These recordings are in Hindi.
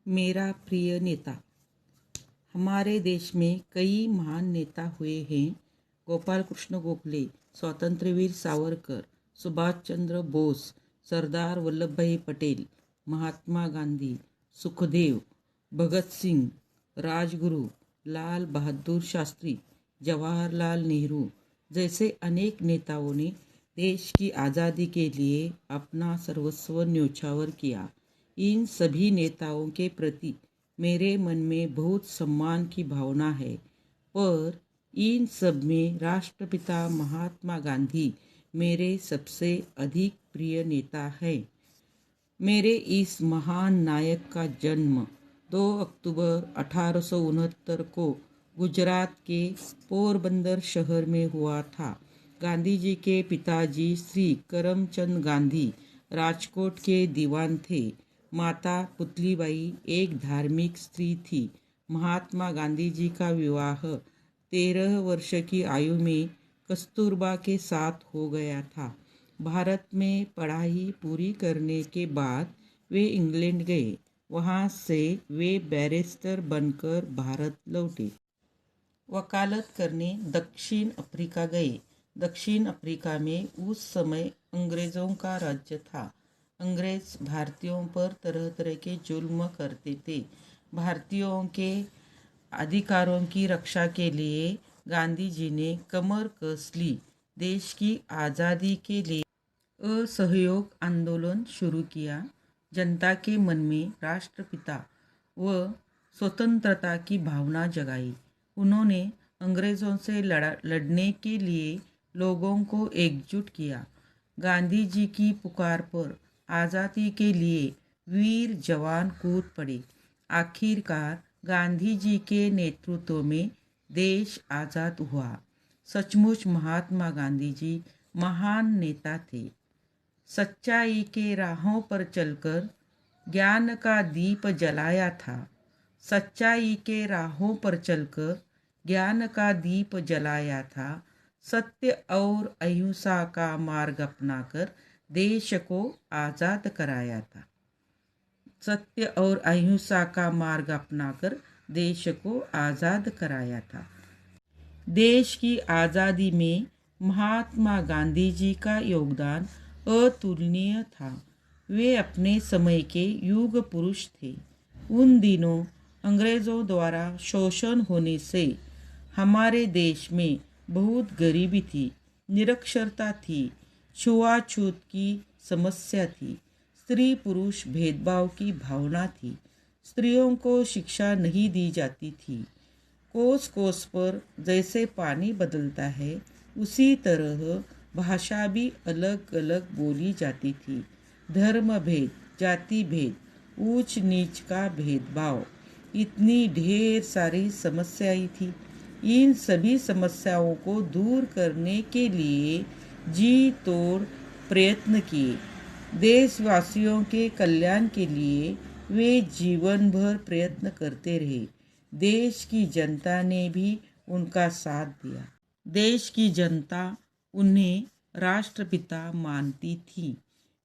मेरा प्रिय नेता। हमारे देश में कई महान नेता हुए हैं। गोपाल कृष्ण गोखले, स्वातंत्र्यवीर सावरकर, सुभाष चंद्र बोस, सरदार वल्लभ भाई पटेल, महात्मा गांधी, सुखदेव, भगत सिंह, राजगुरु, लाल बहादुर शास्त्री, जवाहरलाल नेहरू जैसे अनेक नेताओं ने देश की आज़ादी के लिए अपना सर्वस्व न्योछावर किया। इन सभी नेताओं के प्रति मेरे मन में बहुत सम्मान की भावना है, पर इन सब में राष्ट्रपिता महात्मा गांधी मेरे सबसे अधिक प्रिय नेता है। मेरे इस महान नायक का जन्म 2 अक्टूबर 1869 को गुजरात के पोरबंदर शहर में हुआ था। गांधी जी के पिताजी श्री करमचंद गांधी राजकोट के दीवान थे। माता पुतलीबाई एक धार्मिक स्त्री थी। महात्मा गांधी जी का विवाह 13 वर्ष की आयु में कस्तूरबा के साथ हो गया था। भारत में पढ़ाई पूरी करने के बाद वे इंग्लैंड गए। वहाँ से वे बैरिस्टर बनकर भारत लौटे। वकालत करने दक्षिण अफ्रीका गए। दक्षिण अफ्रीका में उस समय अंग्रेज़ों का राज्य था। अंग्रेज़ भारतीयों पर तरह तरह के जुल्म करते थे। भारतीयों के अधिकारों की रक्षा के लिए गांधी जी ने कमर कस ली। देश की आज़ादी के लिए असहयोग आंदोलन शुरू किया। जनता के मन में राष्ट्रपिता व स्वतंत्रता की भावना जगाई। उन्होंने अंग्रेज़ों से लड़ने के लिए लोगों को एकजुट किया। गांधी जी की पुकार पर आज़ादी के लिए वीर जवान कूद पड़े। आखिरकार गांधी जी के नेतृत्व में देश आज़ाद हुआ। सचमुच महात्मा गांधी जी महान नेता थे। सच्चाई के राहों पर चलकर ज्ञान का दीप जलाया था। सच्चाई के राहों पर चलकर ज्ञान का दीप जलाया था। सत्य और अहिंसा का मार्ग अपनाकर देश को आज़ाद कराया था। सत्य और अहिंसा का मार्ग अपनाकर देश को आज़ाद कराया था। देश की आज़ादी में महात्मा गांधी जी का योगदान अतुलनीय था। वे अपने समय के युग पुरुष थे। उन दिनों अंग्रेज़ों द्वारा शोषण होने से हमारे देश में बहुत गरीबी थी, निरक्षरता थी, छुआछूत की समस्या थी, स्त्री पुरुष भेदभाव की भावना थी। स्त्रियों को शिक्षा नहीं दी जाती थी। कोस कोस पर जैसे पानी बदलता है, उसी तरह भाषा भी अलग अलग बोली जाती थी। धर्म भेद, जाति भेद, ऊंच नीच का भेदभाव, इतनी ढेर सारी समस्याएं थी। इन सभी समस्याओं को दूर करने के लिए जी तोड़ प्रयत्न किए। देशवासियों के कल्याण के लिए वे जीवन भर प्रयत्न करते रहे। देश की जनता ने भी उनका साथ दिया। देश की जनता उन्हें राष्ट्रपिता मानती थी।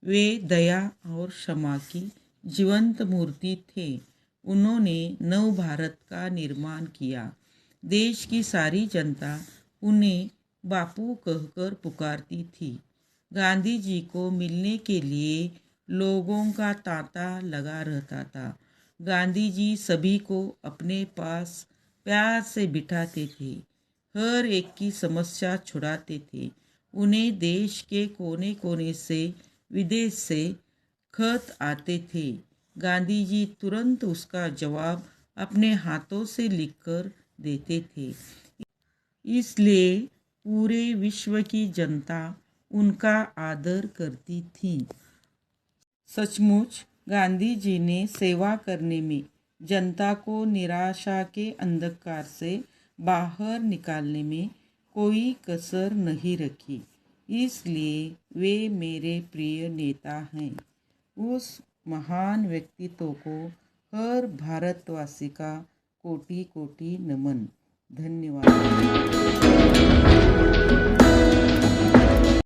वे दया और क्षमा की जीवंत मूर्ति थे। उन्होंने नव भारत का निर्माण किया। देश की सारी जनता उन्हें बापू कहकर पुकारती थी। गांधी जी को मिलने के लिए लोगों का तांता लगा रहता था। गांधी जी सभी को अपने पास प्यार से बिठाते थे। हर एक की समस्या छुड़ाते थे। उन्हें देश के कोने कोने से, विदेश से खत आते थे। गांधी जी तुरंत उसका जवाब अपने हाथों से लिखकर देते थे। इसलिए पूरे विश्व की जनता उनका आदर करती थी। सचमुच गांधी जी ने सेवा करने में, जनता को निराशा के अंधकार से बाहर निकालने में कोई कसर नहीं रखी। इसलिए वे मेरे प्रिय नेता हैं। उस महान व्यक्तित्व को हर भारतवासी का कोटि कोटि नमन। धन्यवाद।